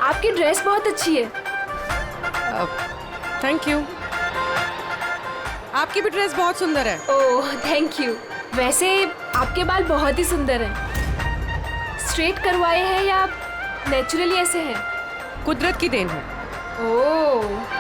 आपकी ड्रेस बहुत अच्छी है। Thank you. आपकी भी ड्रेस बहुत सुंदर है। Oh thank you. वैसे आपके बाल बहुत ही सुंदर हैं। स्ट्रेट करवाए हैं या नेचुरली ऐसे हैं? कुदरत की देन है। ओह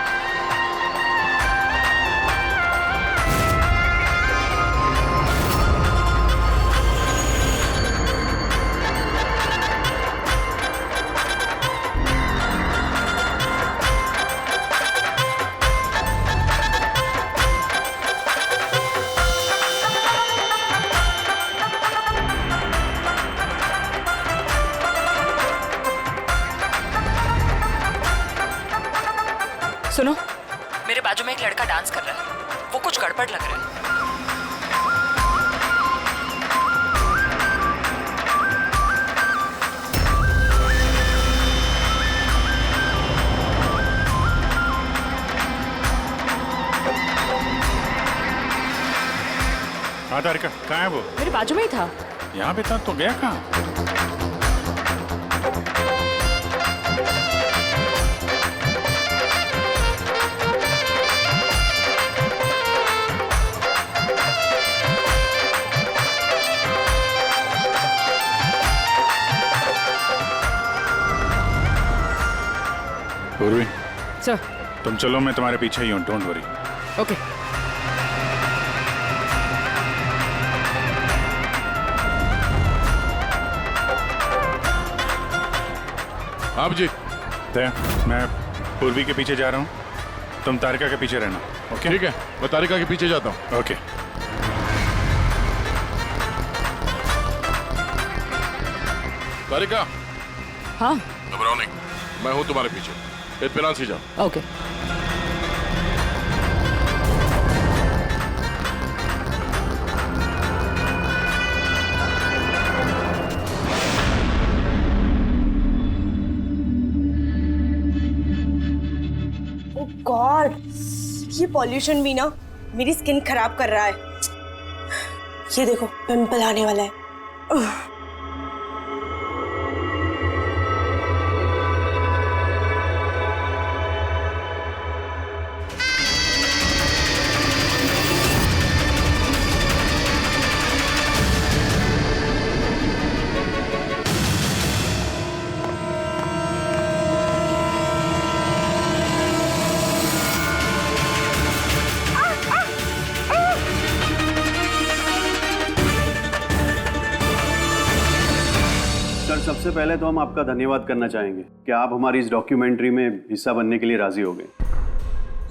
सुनो, मेरे बाजू में एक लड़का डांस कर रहा है, वो कुछ गड़बड़ लग रहा है। हाँ तारिका, कहाँ है वो? मेरे बाजू में ही था। यहाँ पे था तो गया कहाँ? पूर्वी, सर। तुम चलो, मैं तुम्हारे पीछे ही हूँ, डोंट वरी। ओके। आप जी। मैं पूर्वी के पीछे जा रहा हूँ, तुम तारिका के पीछे रहना। ओके ठीक है, मैं तारिका के पीछे जाता हूँ। ओके। तारिका। हाँ। घबराओ नहीं, मैं हूँ तुम्हारे पीछे। इत्मीनान से जाओ। ओके। ओह गॉड, ये पॉल्यूशन भी ना मेरी स्किन खराब कर रहा है। ये देखो, पिंपल आने वाला है। सर, सबसे पहले तो हम आपका धन्यवाद करना चाहेंगे कि आप हमारी इस डॉक्यूमेंट्री में हिस्सा बनने के लिए राजी हो गए।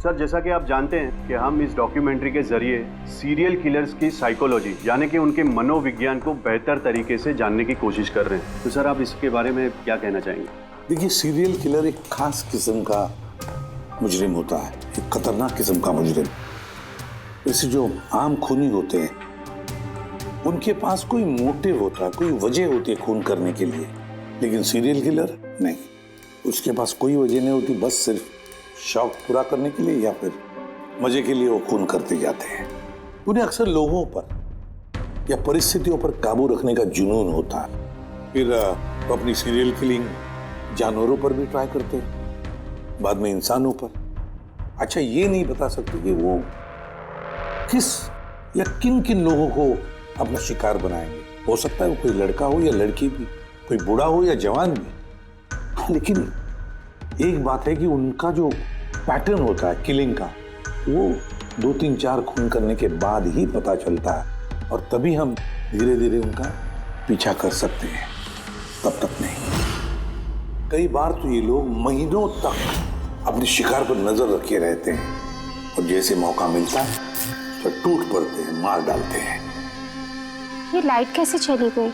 सर, जैसा कि आप जानते हैं कि हम इस डॉक्यूमेंट्री के जरिए सीरियल किलर्स की साइकोलॉजी यानी कि उनके मनोविज्ञान को बेहतर तरीके से जानने की कोशिश कर रहे हैं। तो सर, आप इसके बारे में क्या कहना चाहेंगे? देखिए, सीरियल किलर एक खास किस्म का मुजरिम होता है, एक खतरनाक किस्म का मुजरिम। जैसे जो आम खूनी होते हैं उनके पास कोई मोटिव होता है, कोई वजह होती है खून करने के लिए, लेकिन सीरियल किलर नहीं, उसके पास कोई वजह नहीं होती, बस सिर्फ शौक पूरा करने के लिए या फिर मजे के लिए वो खून करते जाते हैं। उन्हें अक्सर लोगों पर या परिस्थितियों पर काबू रखने का जुनून होता है। फिर वो अपनी सीरियल किलिंग जानवरों पर भी ट्राई करते हैं, बाद में इंसानों पर। अच्छा, ये नहीं बता सकते कि वो किस या किन किन लोगों को अपना शिकार बनाएंगे। हो सकता है वो कोई लड़का हो या लड़की भी, कोई बूढ़ा हो या जवान भी। लेकिन एक बात है कि उनका जो पैटर्न होता है किलिंग का, वो 2-3-4 खून करने के बाद ही पता चलता है, और तभी हम धीरे धीरे उनका पीछा कर सकते हैं, तब तक नहीं। कई बार तो ये लोग महीनों तक अपने शिकार पर नजर रखे रहते हैं, और जैसे मौका मिलता है तो टूट पड़ते हैं, मार डालते हैं। ये लाइट कैसे चली गई?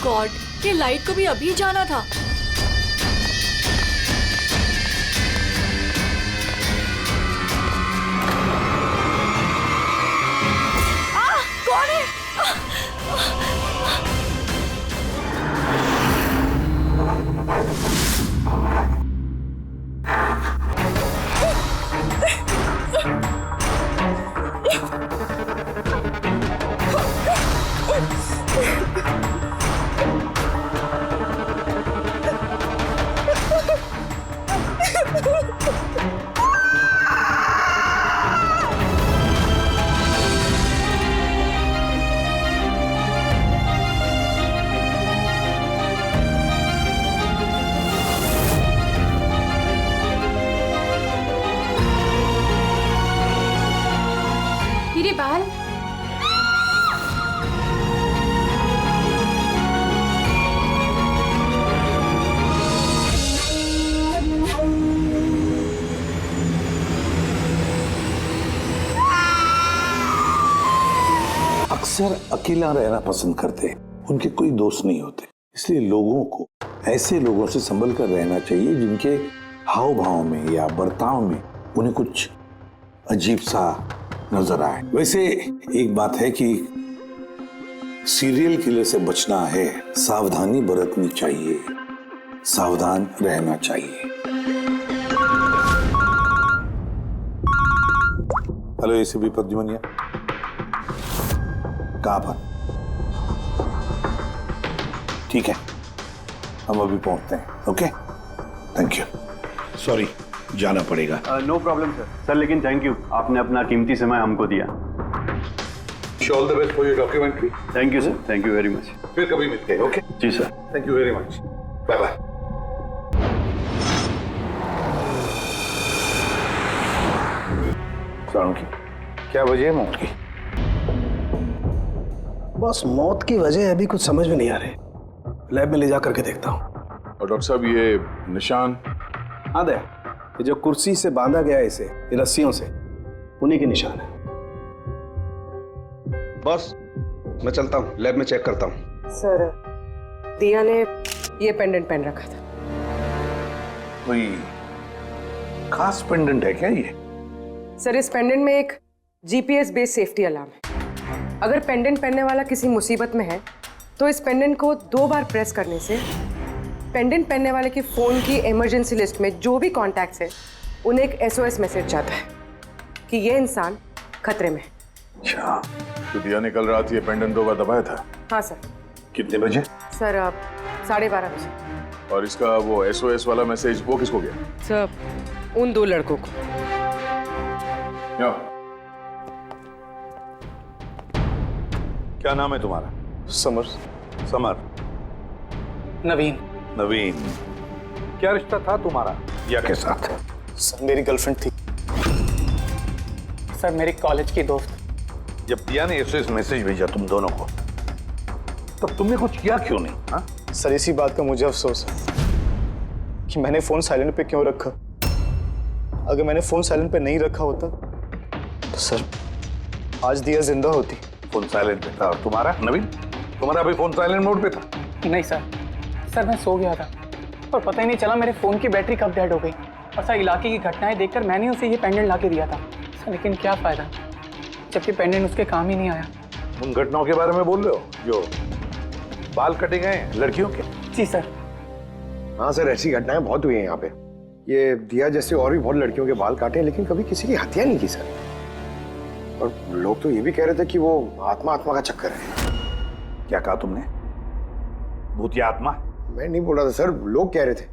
गॉड, ये लाइट को भी अभी जाना था। कौन है? मेरे बाल। अक्सर अकेला रहना पसंद करते, उनके कोई दोस्त नहीं होते, इसलिए लोगों को ऐसे लोगों से संभल कर रहना चाहिए जिनके हाव भाव में या बर्ताव में उन्हें कुछ अजीब सा नजर आए। वैसे एक बात है कि सीरियल किलर से बचना है, सावधानी बरतनी चाहिए, सावधान रहना चाहिए। हेलो एसीपी प्रद्युमनिया, कहाँ पर? ठीक है, हम अभी पहुंचते हैं। Okay, thank you. सॉरी, जाना पड़ेगा। No problem sir. सर लेकिन थैंक यू, आपने अपना कीमती समय हमको दिया। All the best for your documentary. Thank you sir, thank you very much. फिर कभी मिलते हैं। Okay ji sir, thank you very much, bye bye. क्या वजह है मौत की? बस मौत की वजह अभी कुछ समझ में नहीं आ रही। लैब में ले जा करके देखता हूँ। और डॉक्टर साहब ये निशान? हाँ दया, ये जो कुर्सी से बांधा गया है इसे, ये रस्सियों से, उन्हीं के निशान है। बॉस, मैं चलता हूँ, लैब में चेक करता हूँ। सर, दिया ने ये पेंडेंट पहन रखा था। कोई खास पेंडेंट है क्या ये? सर, इस पेंडेंट में एक जीपीएस बेस्ड सेफ्टी अलार्म है। अगर पेंडेंट पहनने वाला किसी मुसीबत में है तो इस पेंडेंट को 2 बार प्रेस करने से पेंडेंट पहनने वाले की फोन की इमरजेंसी लिस्ट में जो भी कॉन्टैक्ट्स है उन्हें एक SOS मैसेज जाता है कि ये इंसान खतरे में है। अच्छा, तो दिया ने कल रात ये पेंडेंट 2 बार दबाया था? हाँ सर। कितने बजे? सर, 12:30 बजे। और इसका वो SOS वाला मैसेज वो किसको गया? सर, उन 2 लड़कों को। क्या नाम है तुम्हारा? समर। समर। नवीन। नवीन। क्या रिश्ता था तुम्हारा या के साथ? सर, मेरी गर्लफ्रेंड थी। सर, मेरी कॉलेज की दोस्त। जब दिया ने SOS मैसेज भेजा तुम दोनों को, तब तुमने कुछ किया क्यों नहीं? हा? सर, इसी बात का मुझे अफसोस है कि मैंने फोन साइलेंट पे क्यों रखा। अगर मैंने फोन साइलेंट पे नहीं रखा होता तो सर आज दिया जिंदा होती। फोन साइलेंट पे था। और तुम्हारा नवीन, तुम्हारा भी फोन साइलेंट मोड पे था? नहीं सर, मैं सो गया था और पता ही नहीं चला मेरे फोन की बैटरी कब डेड हो गई। और सर, इलाके की घटनाएं देखकर मैंने उसे ये पेंडेंट ला के दिया था सर, लेकिन क्या फायदा जबकि पेंडेंट उसके काम ही नहीं आया। उन घटनाओं के बारे में बोल रहे हो जो बाल कटे गए लड़कियों के? जी सर। हाँ सर, ऐसी घटनाएं बहुत हुई हैं यहाँ पे। ये दिया जैसे और भी बहुत लड़कियों के बाल काटे, लेकिन कभी किसी की हत्या नहीं की सर। और लोग तो ये भी कह रहे थे कि वो आत्मा का चक्कर है। क्या कहा तुमने? भूत या आत्मा? मैं नहीं बोल रहा था सर, लोग कह रहे थे।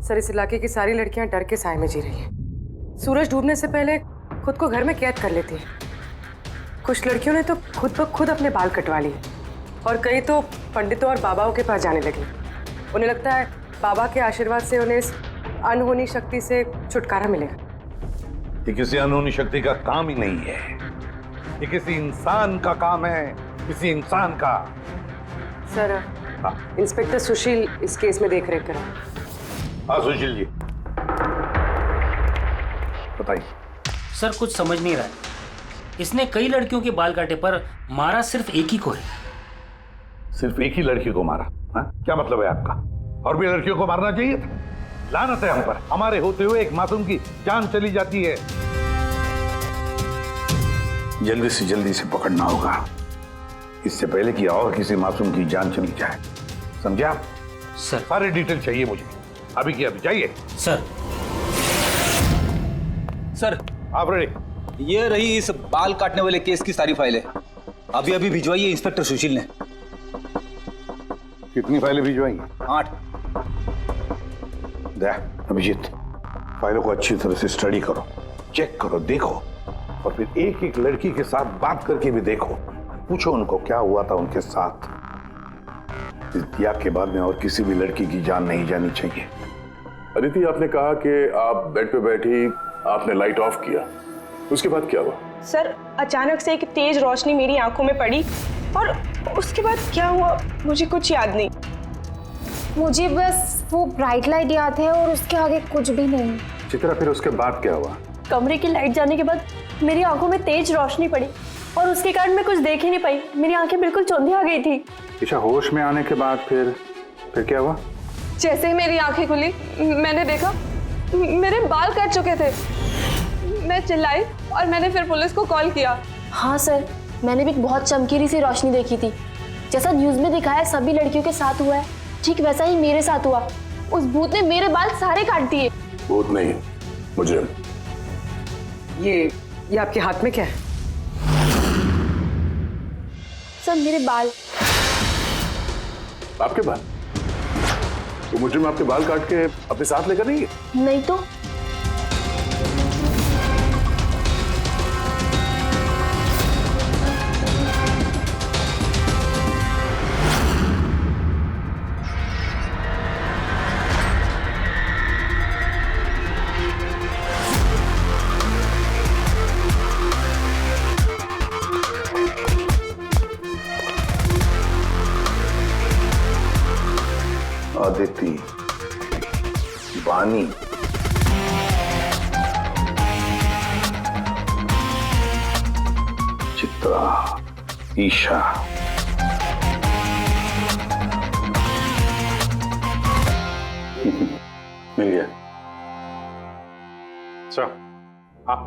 सर, इस इलाके की सारी लड़कियां डर के साए में जी रही हैं। सूरज डूबने से पहले खुद को घर में कैद कर लेती हैं। कुछ लड़कियों ने तो खुद ब खुद अपने बाल कटवा लिए और कई तो पंडितों और बाबाओं के पास जाने लगी। उन्हें लगता है बाबा के आशीर्वाद से उन्हें इस अनहोनी शक्ति से छुटकारा मिलेगा। ये किसी अनहोनी शक्ति का काम ही नहीं है, ये किसी इंसान का काम है, किसी इंसान का। सर, इंस्पेक्टर सुशील इस केस में देख रेख करें। हाँ सुशील जी, बताइए। सर, कुछ समझ नहीं रहा है। इसने कई लड़कियों के बाल काटे पर मारा सिर्फ एक ही को है। सिर्फ एक ही लड़की को मारा? हाँ? क्या मतलब है आपका? और भी लड़कियों को मारना चाहिए था? लानत है हम पर, हमारे होते हुए एक मासूम की जान चली जाती है। जल्दी से पकड़ना होगा, इससे पहले कि और किसी मासूम की जान चली जाए। समझे आप? सर। सारे डिटेल चाहिए मुझे, अभी की अभी। जाइए। सर। सर। आप रेडी? ये रही इस बाल काटने वाले केस की सारी फाइलें, अभी अभी भिजवाइए इंस्पेक्टर सुशील ने। कितनी फाइलें भिजवाई? 8। अभिजीत, फाइलों को अच्छी तरह से स्टडी करो, चेक करो, देखो, और फिर एक एक लड़की के साथ बात करके भी देखो। पूछो उनको क्या हुआ था उनके साथ। इस दिया के बाद में और किसी भी लड़की की जान नहीं जानी चाहिए। अदिति, आपने कहा कि आप बेड पे बैठी, आपने लाइट ऑफ किया, उसके बाद क्या हुआ? सर, अचानक से एक तेज रोशनी मेरी आंखों में पड़ी और उसके बाद क्या हुआ मुझे कुछ याद नहीं। मुझे बस वो ब्राइट लाइट याद है और उसके आगे कुछ भी नहीं। चित्रा, फिर उसके बाद क्या हुआ? कमरे की लाइट जाने के बाद मेरी आंखों में तेज रोशनी पड़ी और उसके कारण मैं कुछ देख ही नहीं पाई। मेरी आंखें बिल्कुल चौंधी आ गई थी। ईशा, होश में आने के बाद फिर क्या हुआ? जैसे ही मेरी आंखें खुली मैंने देखा मेरे बाल कट चुके थे। मैं चिल्लाई और मैंने फिर पुलिस को कॉल किया। हाँ सर, मैंने भी एक बहुत चमकीली सी रोशनी देखी थी। जैसा न्यूज में दिखाया सभी लड़कियों के साथ हुआ है, ठीक वैसा ही मेरे साथ हुआ। उस भूत ने मेरे बाल सारे काट दिए। भूत नहीं, मुजरिम। ये आपके हाथ में क्या है? सर, मेरे बाल। आपके बाल? वो मुजरिम आपके बाल काट के अपने साथ लेकर नहीं है? नहीं तो। अदिति, बानी, चित्रा, ईशा, मिल गया। सर, हाँ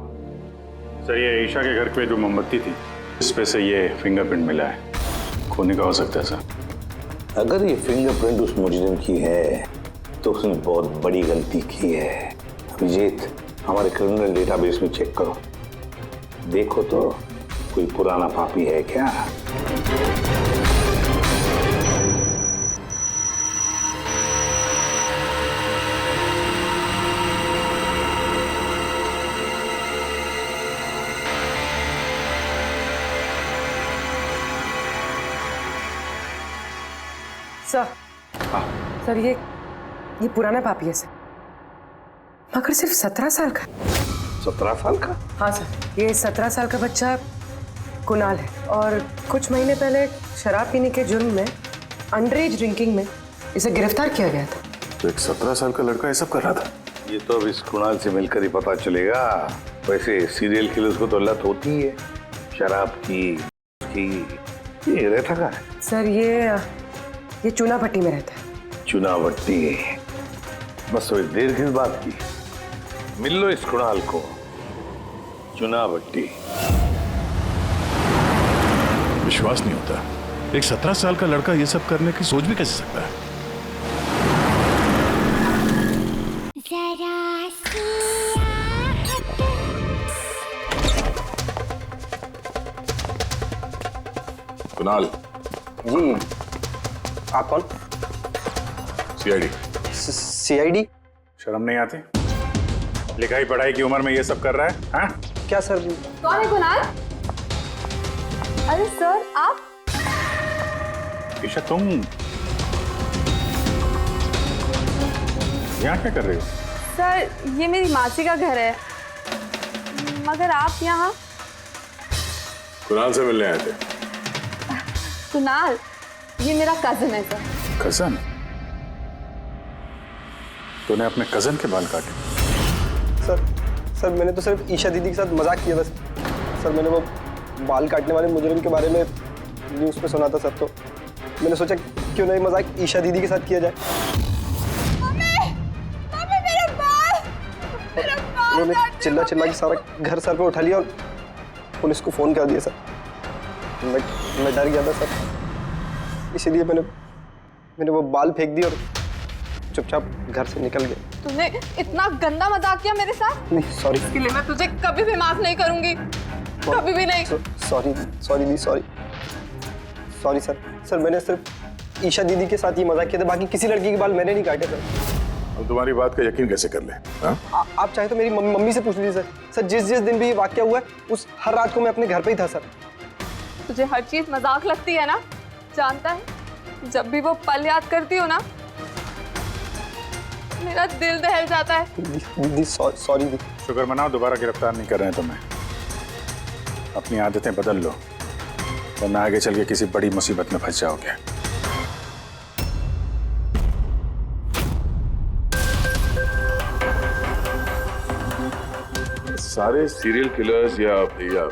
सर, ये ईशा के घर पे जो मोमबत्ती थी इस पे से ये फिंगरप्रिंट मिला है। खोने का हो सकता है सर। अगर ये फिंगरप्रिंट उस मुजरिम की है तो उसने बहुत बड़ी गलती की है। अभिजीत, हमारे क्रिमिनल डेटाबेस में चेक करो, देखो तो कोई पुराना पापी है क्या। सर, सर ये पुराना पापी है सर, मगर सिर्फ 17 साल का। 17 साल का? हाँ सर, ये 17 साल का बच्चा कुणाल है और कुछ महीने पहले शराब पीने के जुर्म में अंडर एज ड्रिंकिंग में इसे गिरफ्तार किया गया था। तो एक 17 साल का लड़का ये सब कर रहा था? ये तो अब इस कुणाल से मिलकर ही पता चलेगा। वैसे सीरियल किलर्स को तो लत होती है शराब की। ये रहता कहाँ है? सर ये चुनाभट्टी में रहता है। चुनाभट्टी? बस थोड़ी देर किस बात की, मिल लो इस कुणाल को। चुनाभट्टी। विश्वास नहीं होता, एक 17 साल का लड़का ये सब करने की सोच भी कैसे सकता है? कुणाल जी। आप कौन? सीआईडी। सीआईडी? शर्म नहीं आती? लिखाई पढ़ाई की उम्र में ये सब कर रहा है? हाँ? क्या सर? कौन है कुणाल? अरे सर, आप? ईशा, तुम यहाँ क्या कर रही हो? सर, ये मेरी मासी का घर है, मगर आप यहाँ? कुणाल से मिलने आए थे। कुणाल, ये मेरा कजिन है सर। कजन? तूने अपने कजन के बाल काटे? सर मैंने तो सिर्फ ईशा दीदी के साथ मजाक किया था सर। मैंने वो बाल काटने वाले मुजरिम के बारे में न्यूज़ पे सुना था सर, तो मैंने सोचा क्यों ना ये मजाक ईशा दीदी के साथ किया जाए। उन्होंने चिल्ला चिल्ला के सारा घर सर पे उठा लिया और पुलिस को फोन कर दिया सर। मैं डर गया था सर, इसीलिए मैंने वो बाल फेंक दिए और चुपचाप घर से निकल गया। तूने इतना गंदा मजाक किया मेरे साथ? नहीं सॉरी। इसके लिए मैं तुझे कभी भी माफ नहीं करूंगी, कभी भी नहीं। सॉरी दी, सॉरी सर मैंने सिर्फ ईशा दीदी के साथ ही मजाक किया था, बाकी किसी लड़की के बाल मैंने नहीं काटे सर। अब तुम्हारी बात का यकीन कैसे कर ले? आप चाहे तो मेरी मम्मी से पूछ लीजिए सर। जिस दिन भी ये वाकया हुआ है उस हर रात को मैं अपने घर पे ही था सर। तुझे हर चीज मजाक लगती है ना? जानता है जब भी वो पल याद करती हो ना मेरा दिल दहल जाता है। दीदी सॉरी दी। शुक्र मनाओ दोबारा गिरफ्तार नहीं कर रहे हैं तुम्हें। अपनी आदतें बदल लो वरना आगे चल के किसी बड़ी मुसीबत में फंस जाओगे। सारे सीरियल किलर्स या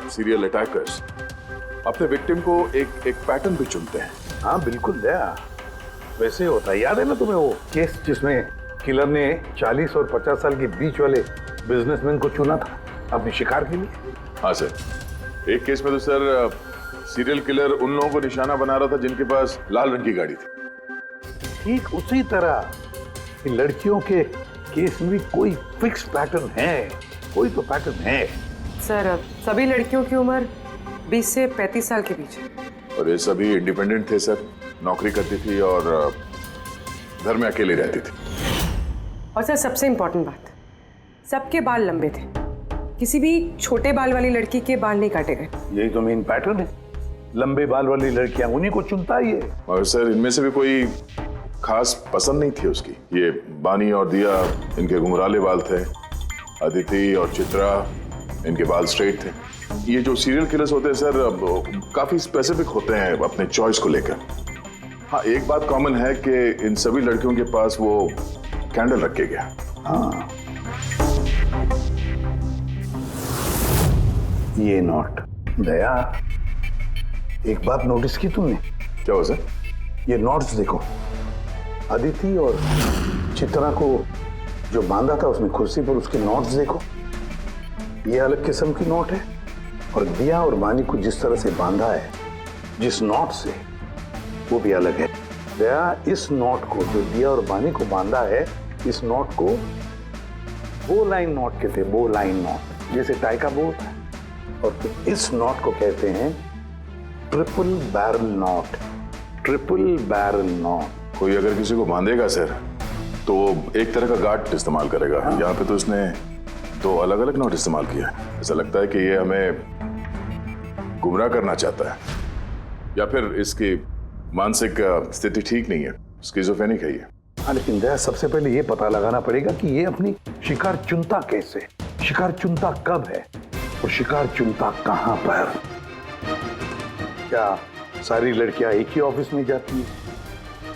सीरियल अटैकर्स अपने विक्टिम को एक पैटर्न भी चुनते हैं। हाँ बिल्कुल दया, वैसे होता है। याद है ना तुम्हें वो केस जिसमें किलर ने 40 और 50 साल के बीच वाले बिजनेसमैन को चुना था अपने शिकार के लिए? हाँ सर, एक केस में तो सर सीरियल किलर उन लोगों को निशाना बना रहा था जिनके पास लाल रंग की गाड़ी थी। ठीक उसी तरह लड़कियों के केस में भी कोई फिक्स पैटर्न है, कोई तो पैटर्न है। सर सभी लड़कियों की उम्र 20 से 35 साल के बीच है। और ये सभी इंडिपेंडेंट थे सर, नौकरी करती थी और घर में अकेले रहती थी। और सर सबसे इम्पोर्टेंट बात, सबके बाल लंबे थे, किसी भी छोटे बाल वाली लड़की के बाल नहीं काटे गए। यही तो मेन पैटर्न है, लंबे बाल वाली लड़कियां उन्हीं को चुनता ही है। और सर इनमें से भी कोई खास पसंद नहीं थी उसकी। ये बानी और दिया, इनके घुंघराले बाल थे। अदिति और चित्रा, इनके बाल स्ट्रेट थे। ये जो सीरियल किलर्स होते हैं सर काफी स्पेसिफिक होते हैं अपने चॉइस को लेकर। हाँ एक बात कॉमन है कि इन सभी लड़कियों के पास वो कैंडल रख के गया। हाँ ये नोट दया, एक बात नोटिस की तुमने? क्या हो सर? ये नोट्स देखो, अदिति और चित्रा को जो बांधा था उसने कुर्सी पर, उसके नोट्स देखो, ये अलग किस्म की नोट है। और दिया और बानी को जिस तरह से बांधा है जिस नोट से, वो भी अलग है। दया इस नोट को जो दिया और बानी को बांधा है, इस नोट को बो लाइन नोट कहते हैं, बो लाइन नोट, जैसे टाई का बो होता है। और फिर इस नोट को कहते हैं triple barrel note, triple barrel note. कोई अगर किसी को बांधेगा सर तो एक तरह का गार्ड इस्तेमाल करेगा। यहाँ पे तो इसने दो अलग अलग नोट इस्तेमाल किया। ऐसा लगता है कि ये हमें गुमराह करना चाहता है, या फिर इसकी मानसिक स्थिति ठीक नहीं है, स्किज़ोफ्रेनिक है ये। हाँ लेकिन दया सबसे पहले ये पता लगाना पड़ेगा कि ये अपनी शिकार चुनता कैसे, शिकार चुनता कब है और शिकार चुनता कहाँ पर। क्या सारी लड़कियां एक ही ऑफिस में जाती है,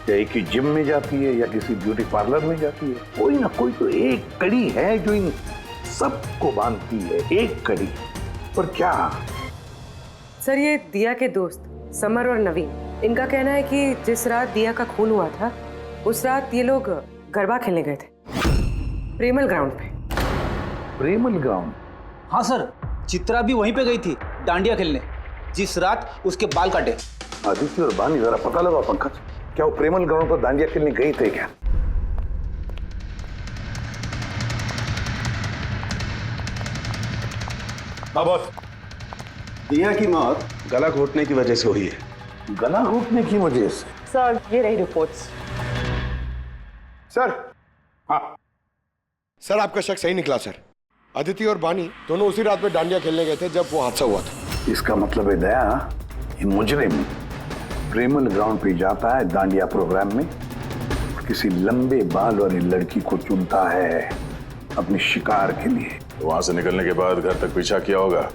या एक ही जिम में जाती है, या किसी ब्यूटी पार्लर में जाती है? कोई ना कोई तो एक कड़ी है जो इन सबको बांधती है, एक कड़ी। पर क्या? सर ये दिया के दोस्त समर और नवीन, इनका कहना है कि जिस रात दिया का खून हुआ था उस रात ये लोग गरबा खेलने गए थे प्रेमल ग्राउंड पे। प्रेमल ग्राउंड? हाँ सर, चित्रा भी वहीं पे गई थी डांडिया खेलने जिस रात उसके बाल काटे। आदित्य और बानी जरा पता लगा पंकज, क्या वो प्रेमल ग्राउंड पर डांडिया खेलने गए थे क्या? हाँ बॉस, दिया की मौत गला घोटने की वजह से हुई है। गला घोटने की वजह से? सर ये रही रिपोर्ट्स। सर। हाँ सर आपका शक सही निकला सर। अदिति और बानी दोनों उसी रात में डांडिया खेलने गए थे जब वो हादसा हुआ था। इसका मतलब है दया, ये मुजरिम प्रेमल ग्राउंड पे जाता है डांडिया प्रोग्राम में, किसी लंबे बाल वाली लड़की को चुनता है अपने शिकार के लिए। तो वहां से निकलने के बाद घर तक पीछा किया होगा,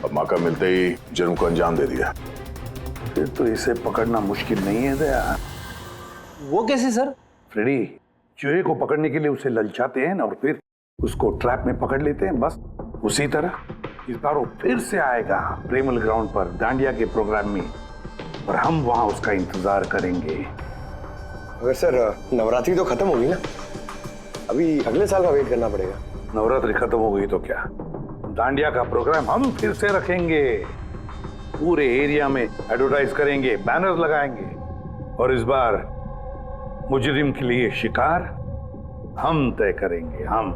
अब मौका मिलते ही जुर्म को अंजाम दे दिया। फिर तो इसे पकड़ना मुश्किल नहीं है दया। वो कैसे सर? फ्रेडी, चूहे को पकड़ने के लिए उसे ललचाते हैं ना, और फिर उसको ट्रैप में पकड़ लेते हैं, बस उसी तरह इस बार वो फिर से आएगा प्रेमल ग्राउंड पर डांडिया के प्रोग्राम में, और हम वहां उसका इंतजार करेंगे। मगर सर नवरात्रि तो खत्म होगी ना, अभी अगले साल का वेट करना पड़ेगा। नवरात्रि खत्म हो गई तो क्या, दांडिया का प्रोग्राम हम फिर से रखेंगे। पूरे एरिया में एडवर्टाइज करेंगे, बैनर लगाएंगे, और इस बार मुजरिम के लिए शिकार हम तय करेंगे। हम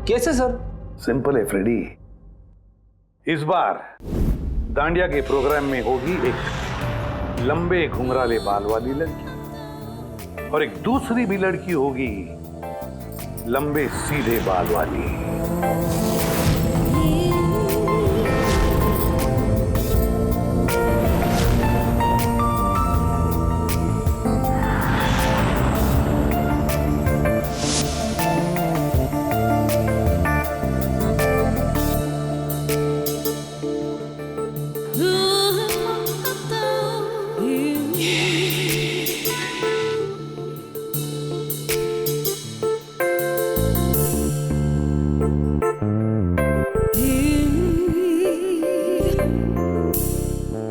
कैसे सर? सिंपल है फ्रेडी, इस बार दांडिया के प्रोग्राम में होगी एक लंबे घुंघराले बाल वाली लड़की, और एक दूसरी भी लड़की होगी लंबे सीधे बाल वाली।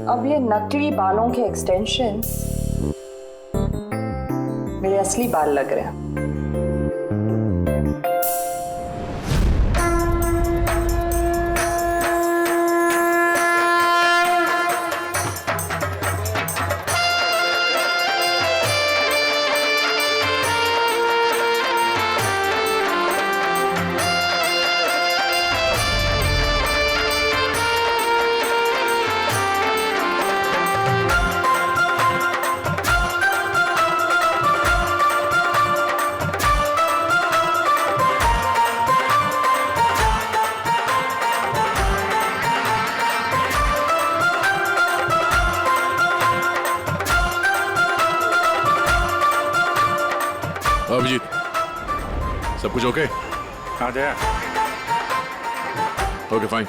अब ये नकली बालों के एक्सटेंशन मेरे असली बाल लग रहे हैं। अभिजीत, सब कुछ ओके? हाँ Jaya. Okay fine.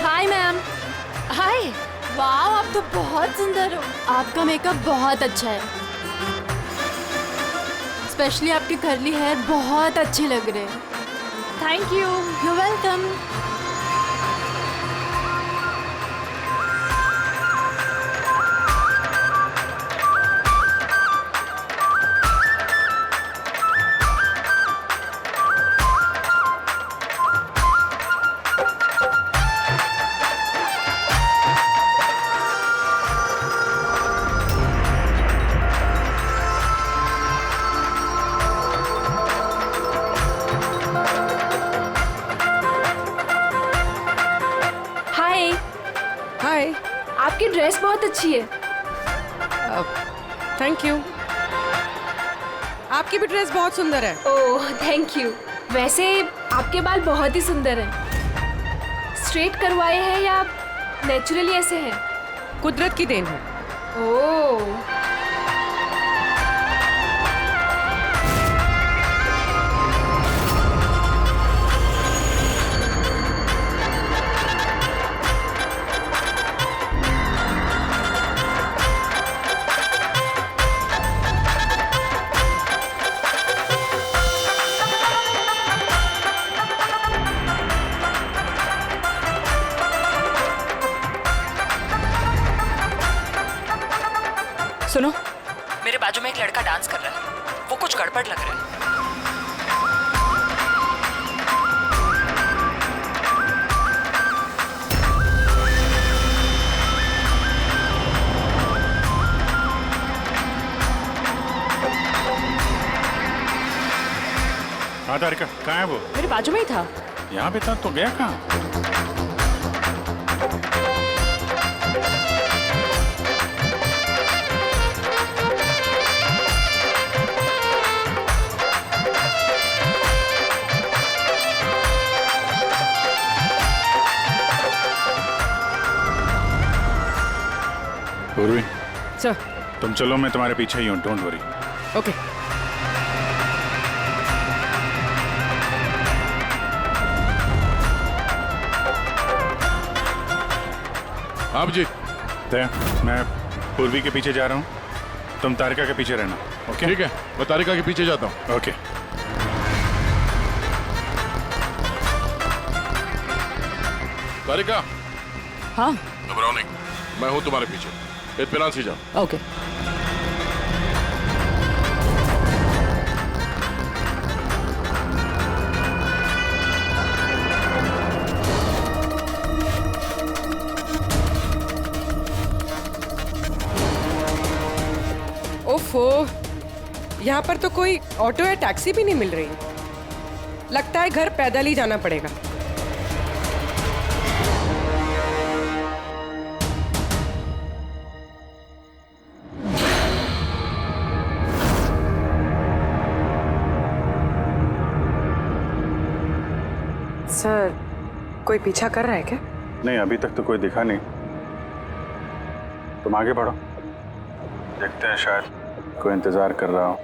Hi ma'am. Hi, वाह आप तो बहुत सुंदर हो। आपका मेकअप बहुत अच्छा है, स्पेशली आपके कर्ली हेयर बहुत अच्छे लग रहे हैं। Thank you. You welcome. Hi, आपकी ड्रेस बहुत अच्छी है। Thank you. आपकी भी ड्रेस बहुत सुंदर है। Oh thank you. वैसे आपके बाल बहुत ही सुंदर हैं। स्ट्रेट करवाए हैं या नेचुरली ऐसे हैं? कुदरत की देन है। ओह सुनो, मेरे बाजू में एक लड़का डांस कर रहा है, वो कुछ गड़बड़ लग रहा है। हाँ तारिका, कहाँ है वो? मेरे बाजू में ही था। यहाँ पे था तो गया कहाँ? उर्वी, सर। तुम चलो, मैं तुम्हारे पीछे ही हूँ, डोंट वरी। ओके। आप जी। मैं पूर्वी के पीछे जा रहा हूँ, तुम तारिका के पीछे रहना। ओके ठीक है, मैं तारिका के पीछे जाता हूँ। ओके। तारिका। हाँ। घबराओ नहीं, मैं हूँ तुम्हारे पीछे। इत्मीनान से जाओ। ओके। ओफो, यहाँ पर तो कोई ऑटो या टैक्सी भी नहीं मिल रही। लगता है घर पैदल ही जाना पड़ेगा। सर, कोई पीछा कर रहा है क्या? नहीं, अभी तक तो कोई दिखा नहीं। तुम आगे बढ़ो, देखते हैं, शायद कोई इंतजार कर रहा हो।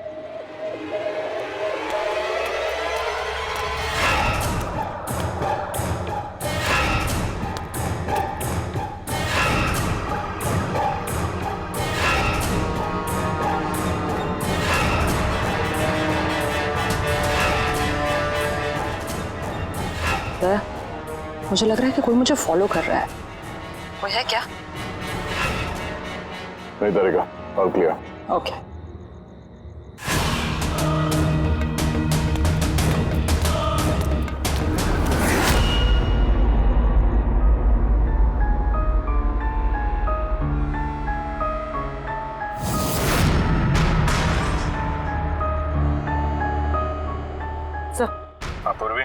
मुझे लग रहा है कि कोई मुझे फॉलो कर रहा है। कोई है क्या? नहीं तारिका, ऑल क्लियर। ओके। हाँ पूर्वी,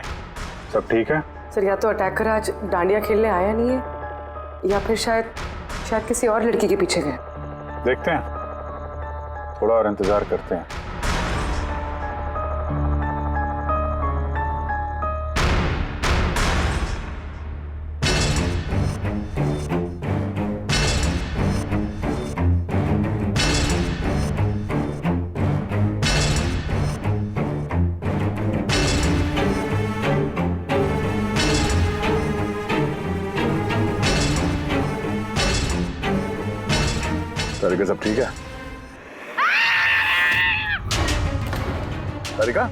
सब ठीक है? सर, या तो अटैकर आज डांडिया खेलने आया नहीं है या फिर शायद किसी और लड़की के पीछे गए। देखते हैं, थोड़ा और इंतजार करते हैं। तारिका, सब ठीक है? तारिका,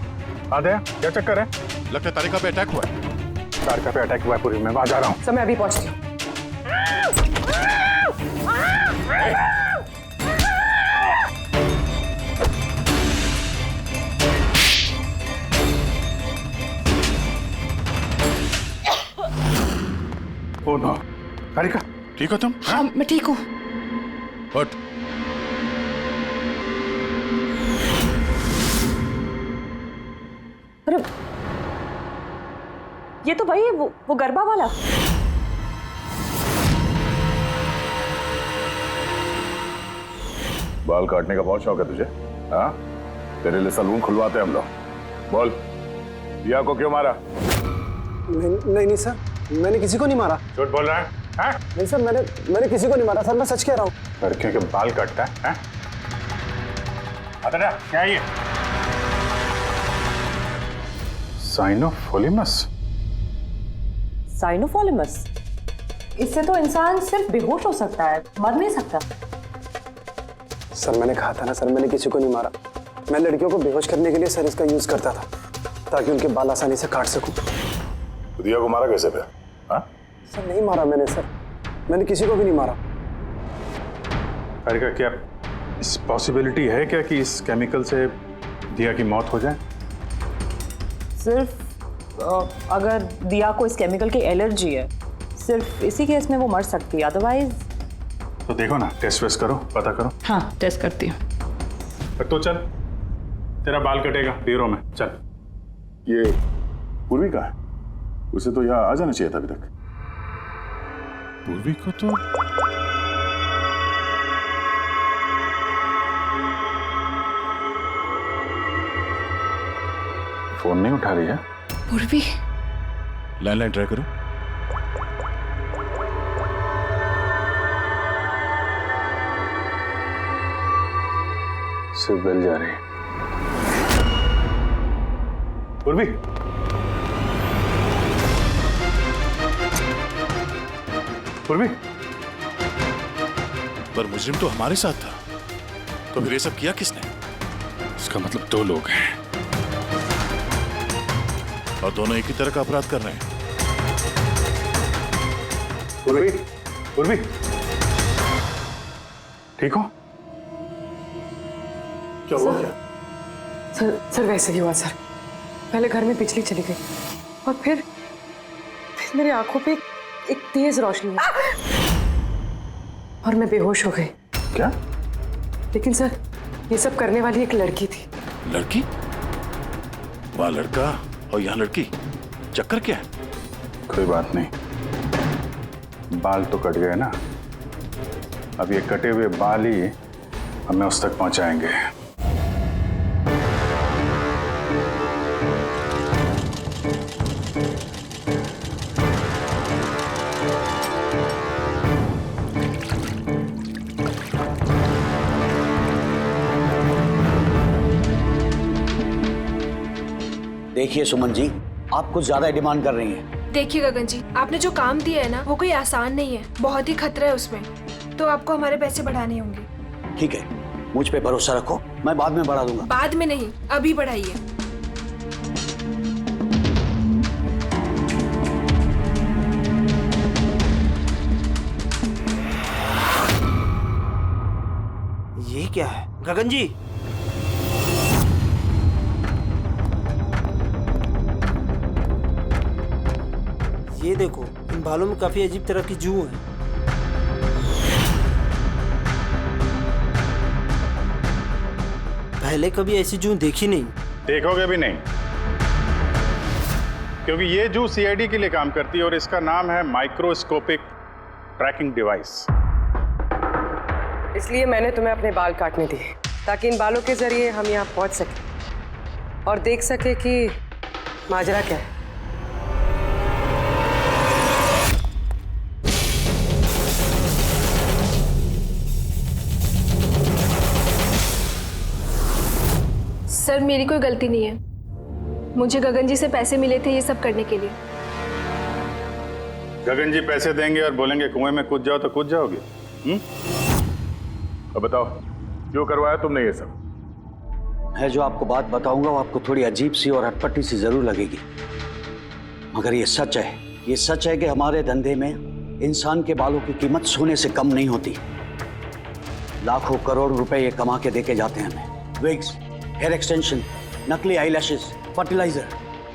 आते हैं, क्या चक्कर है? लगता है तारिका पे अटैक हुआ है। तारिका पे अटैक हुआ है पूरी, मैं वहां जा रहा हूँ। सर, मैं अभी पहुंचती हूँ। ओ नो, तारिका, ठीक हो तुम? हाँ, मैं ठीक हूँ। हट। अरे, ये तो भाई वो गरबा वाला। बाल काटने का बहुत शौक है तुझे? हाँ, तेरे लिए सलून खुलवाते हैं हम लोग। बोल, दिया को क्यों मारा? नहीं सर, मैंने किसी को नहीं मारा। झूठ बोल रहा है? हाँ? नहीं सर, मैंने किसी को नहीं मारा सर, मैं सच कह रहा हूँ। लड़के के बाल काटता है? अतरा, क्या है ये? साइनोफोलिमस। साइनोफोलिमस? इससे तो इंसान सिर्फ बेहोश हो सकता है, मर नहीं सकता। सर, मैंने कहा था ना सर, मैंने किसी को नहीं मारा। मैं लड़कियों को बेहोश करने के लिए सर इसका यूज करता था ताकि उनके बाल आसानी से काट सकूं। दिया को मारा कैसे पे? हाँ? सर, नहीं मारा मैंने सर, मैंने किसी को भी नहीं मारा। तारिका, क्या इस पॉसिबिलिटी है क्या कि इस केमिकल से दिया की मौत हो जाए? सिर्फ अगर दिया को इस केमिकल की एलर्जी है, सिर्फ इसी केस में वो मर सकती है, अदरवाइज। तो देखो ना, टेस्ट वेस्ट करो, पता करो। हाँ, टेस्ट करती हूँ। तो चल, तेरा बाल कटेगा ब्यूरो में, चल। ये पूर्वी का है, उसे तो यहाँ आ जाना चाहिए था अभी तक। पूर्वी को तो फोन नहीं उठा रही है। पूर्वी, लैंडलाइन ट्राई करो। सिर्फ बेल जा रही है। पूर्वी, पूर्वी, पर मुजरिम तो हमारे साथ था, तो फिर ये सब किया किसने? इसका मतलब दो लोग हैं और दोनों एक ही तरह का अपराध कर रहे हैं। उर्वी, ठीक हो? क्या हुआ? क्या सर वैसे ही हुआ सर। पहले घर में बिजली चली गई और फिर मेरी आंखों पे एक तेज रोशनी आई और मैं बेहोश हो गई। क्या? लेकिन सर ये सब करने वाली एक लड़की थी। लड़की? वहाँ लड़का और यहाँ लड़की, चक्कर क्या है? कोई बात नहीं, बाल तो कट गए ना, अब ये कटे हुए बाल ही हमें उस तक पहुंचाएंगे। देखिए सुमन जी, आप कुछ ज्यादा डिमांड कर रही हैं। देखिए गगन जी, आपने जो काम दिया है ना वो कोई आसान नहीं है, बहुत ही खतरा है उसमें, तो आपको हमारे पैसे बढ़ाने होंगे। ठीक है, मुझ पे भरोसा रखो, मैं बाद में बढ़ा दूंगा। बाद में नहीं, अभी बढ़ाइए। ये क्या है गगन जी? ये देखो, इन बालों में काफी अजीब तरह की जू है। पहले कभी ऐसी जू देखी नहीं। देखोगे भी नहीं, क्योंकि ये जू सीआईडी के लिए काम करती है और इसका नाम है माइक्रोस्कोपिक ट्रैकिंग डिवाइस। इसलिए मैंने तुम्हें अपने बाल काटने दिए ताकि इन बालों के जरिए हम यहाँ पहुंच सके और देख सके कि माजरा क्या है। सर मेरी कोई गलती नहीं है, मुझे गगन जी से पैसे मिले थे ये सब करने के लिए। गगन जी पैसे देंगे और बोलेंगे कुएं में कूद जाओ तो कूद जाओगे? अब बताओ क्यों करवाया तुमने ये सब? मैं जो आपको बात बताऊंगा वो आपको थोड़ी अजीब सी और अटपटी सी जरूर लगेगी, मगर ये सच है। ये सच है कि हमारे धंधे में इंसान के बालों की कीमत सोने से कम नहीं होती। लाखों करोड़ रुपए ये कमा के देके जाते हैं हमें। विग्स, हेयर एक्सटेंशन, नकली आईलैशेस, फर्टिलाइजर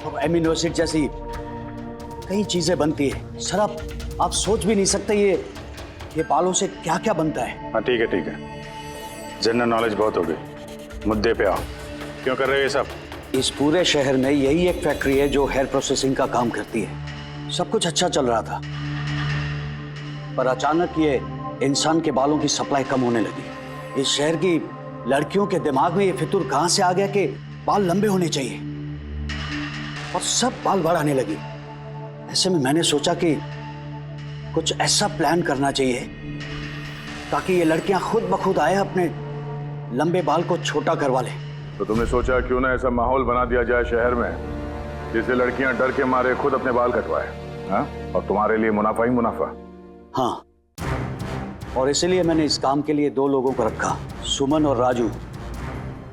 और एमिनो एसिड जैसी कई चीजें बनती है। सर आप सोच भी नहीं सकते ये बालों से क्या क्या बनता है। हाँ ठीक है, जनरल नॉलेज बहुत हो गई, मुद्दे पे आओ। क्यों कर रहे हो ये सब? इस पूरे शहर में यही एक फैक्ट्री है जो हेयर प्रोसेसिंग का काम करती है। सब कुछ अच्छा चल रहा था, पर अचानक ये इंसान के बालों की सप्लाई कम होने लगी। इस शहर की लड़कियों के दिमाग में ये फितूर कहां से आ गया कि बाल लंबे होने चाहिए, और सब बाल बढ़ाने लगी। ऐसे में मैंने सोचा कि कुछ ऐसा प्लान करना चाहिए ताकि ये लड़कियां खुद ब खुद आए अपने लंबे बाल को छोटा करवा लें। तो तुमने सोचा क्यों ना ऐसा माहौल बना दिया जाए शहर में जिससे लड़कियां डर के मारे खुद अपने बाल कटवाए, हाँ? और तुम्हारे लिए मुनाफा ही मुनाफा। हाँ, और इसीलिए मैंने इस काम के लिए दो लोगों को रखा, सुमन और राजू।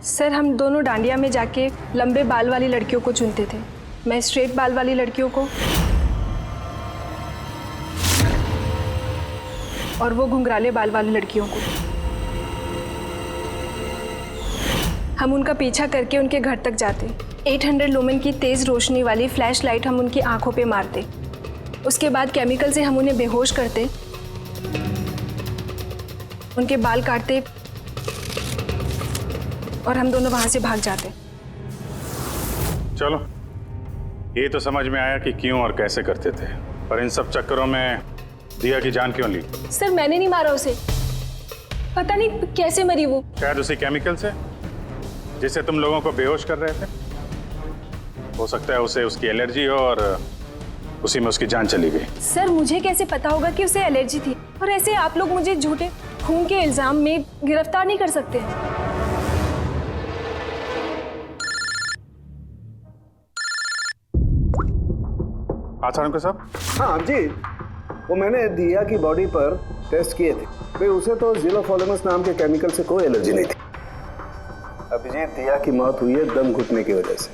सर हम दोनों डांडिया में जाके लंबे बाल वाली लड़कियों को चुनते थे, मैं स्ट्रेट बाल वाली लड़कियों को और वो घुंघराले बाल वाली लड़कियों को। हम उनका पीछा करके उनके घर तक जाते, 800 लुमेन की तेज रोशनी वाली फ्लैश लाइट हम उनकी आंखों पे मारते, उसके बाद केमिकल से हम उन्हें बेहोश करते, उनके बाल काटते और हम दोनों वहां से भाग जाते। चलो ये तो समझ में आया कि क्यों और कैसे करते थे, पर इन सब चक्करों में दिया की जान क्यों ली? सर मैंने नहीं मारा उसे, पता नहीं कैसे मरी वो। शायद उसी केमिकल से जिससे तुम लोगों को बेहोश कर रहे थे। हो सकता है उसे उसकी एलर्जी हो और उसी में उसकी जान चली गई। सर मुझे कैसे पता होगा कि उसे एलर्जी थी, और ऐसे आप लोग मुझे झूठे खून के इल्जाम में गिरफ्तार नहीं कर सकते। हाँ जी, वो मैंने दिया की बॉडी पर टेस्ट किए थे, भाई उसे तो ज़िलोफोलेमस नाम के केमिकल से कोई एलर्जी नहीं थी। अभिजीत, दिया की मौत हुई है दम घुटने की वजह से।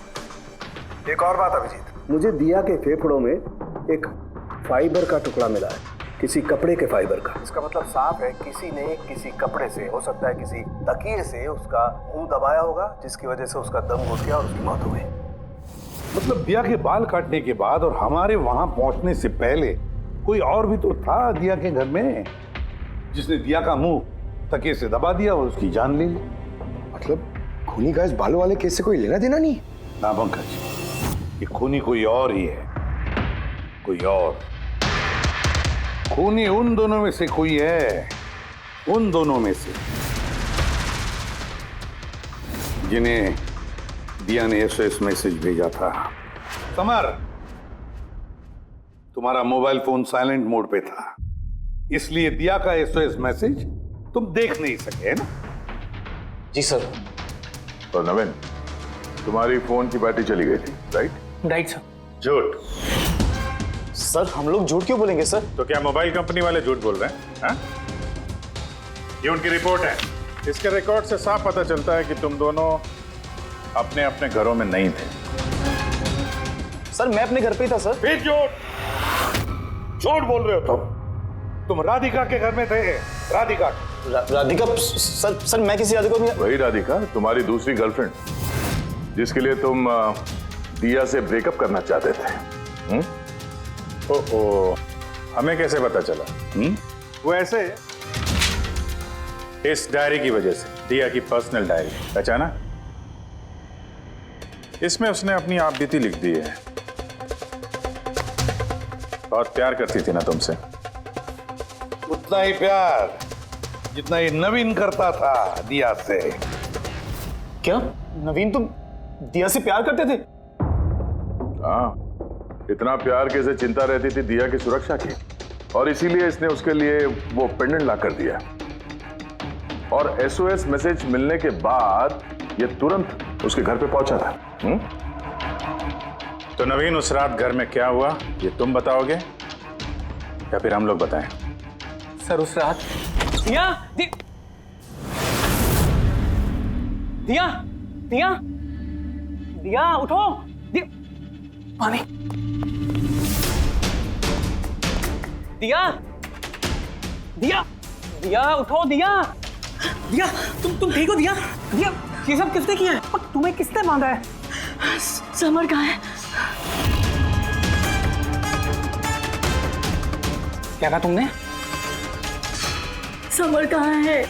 एक और बात अभिजीत, मुझे दिया के फेफड़ों में एक फाइबर का टुकड़ा मिला है, किसी कपड़े के फाइबर का। इसका मतलब साफ है किसी ने किसी कपड़े से, हो सकता है किसी तकिए से, उसका मुंह दबाया होगा, जिसकी वजह से उसका दम घुट गया और उसकी मौत हो गई। मतलब दिया के बाल काटने के बाद और हमारे वहां पहुंचने से पहले कोई और भी तो था दिया के घर में, जिसने दिया का मुंह तकिए से दबा दिया और उसकी जान ले ली। मतलब खूनी का इस बालों वाले केस से कोई लेना देना नहीं? ना पंकज, ये खूनी कोई और ही है, कोई और। खूनी उन दोनों में से कोई है, उन दोनों में से जिन्हें दिया ने एसओएस मैसेज भेजा था। समर, तुम्हारा मोबाइल फोन साइलेंट मोड पे था, इसलिए दिया का एसओएस मैसेज तुम देख नहीं सके, है ना? जी सर। और नवीन, तुम्हारी फोन की बैटरी चली गई थी, राइट? Right sir. झूठ। सर हम लोग झूठ क्यों बोलेंगे सर? तो क्या मोबाइल कंपनी वाले झूठ बोल रहे हैं? हाँ? ये उनकी रिपोर्ट है। इसके रिकॉर्ड से साफ पता चलता है कि तुम दोनों अपने अपने घरों में नहीं थे। सर मैं अपने घर पे ही था सर। फिर झूठ बोल रहे हो तुम राधिका के घर में थे। राधिका सर मैं किसी राधिका नहीं। वही राधिका, तुम्हारी दूसरी गर्लफ्रेंड, जिसके लिए तुम दिया से ब्रेकअप करना चाहते थे। ओहो, हमें कैसे पता चला? वो ऐसे, इस डायरी की वजह से, दिया की पर्सनल डायरी, पहचाना? इसमें उसने अपनी आप बीती लिख दी है। बहुत प्यार करती थी ना तुमसे। उतना ही प्यार जितना ये नवीन करता था दिया से। क्या नवीन तुम दिया से प्यार करते थे? हाँ, इतना प्यार कैसे चिंता रहती थी दिया की सुरक्षा की, और इसीलिए इसने उसके लिए वो पेंडेंट ला कर दिया। और एसओएस मैसेज मिलने के बाद ये तुरंत उसके घर पे पहुंचा था। तो नवीन, उस रात घर में क्या हुआ ये तुम बताओगे या फिर हम लोग बताएं? सर उस रात दिया दिया दिया दिया उठो, दिया पानी, दिया दिया दिया उठो, दिया दिया तुम ठीक हो? दिया दिया ये सब किसने किया है? तुम्हें किसने बांधा है? समर कहाँ है? क्या कहा तुमने? समर कहाँ है?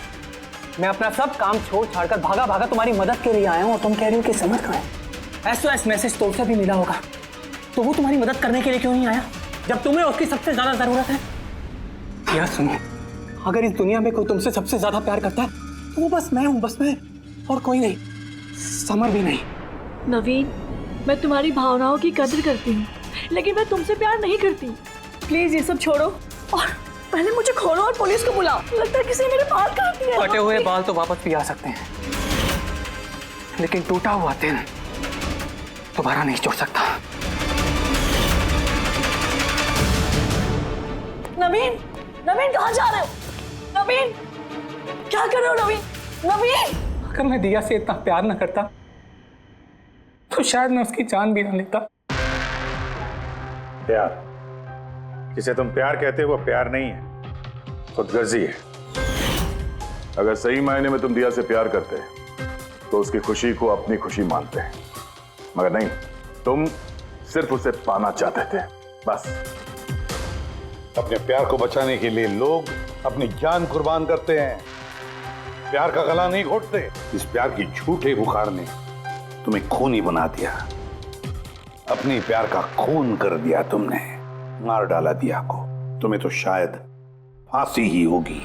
मैं अपना सब काम छोड़ छाड़कर भागा भागा तुम्हारी मदद के लिए आया हूँ और तुम कह रही हो कि समर कहाँ है? एसओएस मैसेज तो उसे भी मिला होगा, तो वो तुम्हारी मदद करने के लिए क्यों नहीं आया जब तुम्हें उसकी सबसे ज्यादा जरूरत है? यार सुनो, अगर इस दुनिया में कोई तुमसे सबसे ज्यादा प्यार करता है तो वो बस मैं हूँ, बस मैं, और कोई नहीं, समर भी नहीं। नवीन, मैं तुम्हारी भावनाओं की कदर करती हूँ, लेकिन मैं तुमसे प्यार नहीं करती। प्लीज ये सब छोड़ो और पहले मुझे खोलो और पुलिस को बुलाओ। लगता है किसी ने मेरे बाल काट दिए। कटे हुए बाल तो वापस भी आ सकते हैं, लेकिन टूटा हुआ दिल दोबारा नहीं जोड़ सकता। नवीन, नवीन कहाँ जा रहे हो? नवीन, क्या कर रहे हो नवीन? नवीन, अगर मैं दिया से इतना प्यार न करता तो शायद मैं उसकी जान भी न लेता। प्यार, जिसे तुम प्यार कहते हो वो प्यार नहीं है, खुदगर्जी है। अगर सही मायने में तुम दिया से प्यार करते तो उसकी खुशी को अपनी खुशी मानते, मगर नहीं, तुम सिर्फ उसे पाना चाहते थे, बस। अपने प्यार को बचाने के लिए लोग अपनी जान कुर्बान करते हैं, प्यार का गला नहीं घोटते। इस प्यार की झूठे बुखार ने तुम्हें खूनी बना दिया, अपनी प्यार का खून कर दिया तुमने, मार डाला दिया को। तुम्हें तो शायद फांसी ही होगी।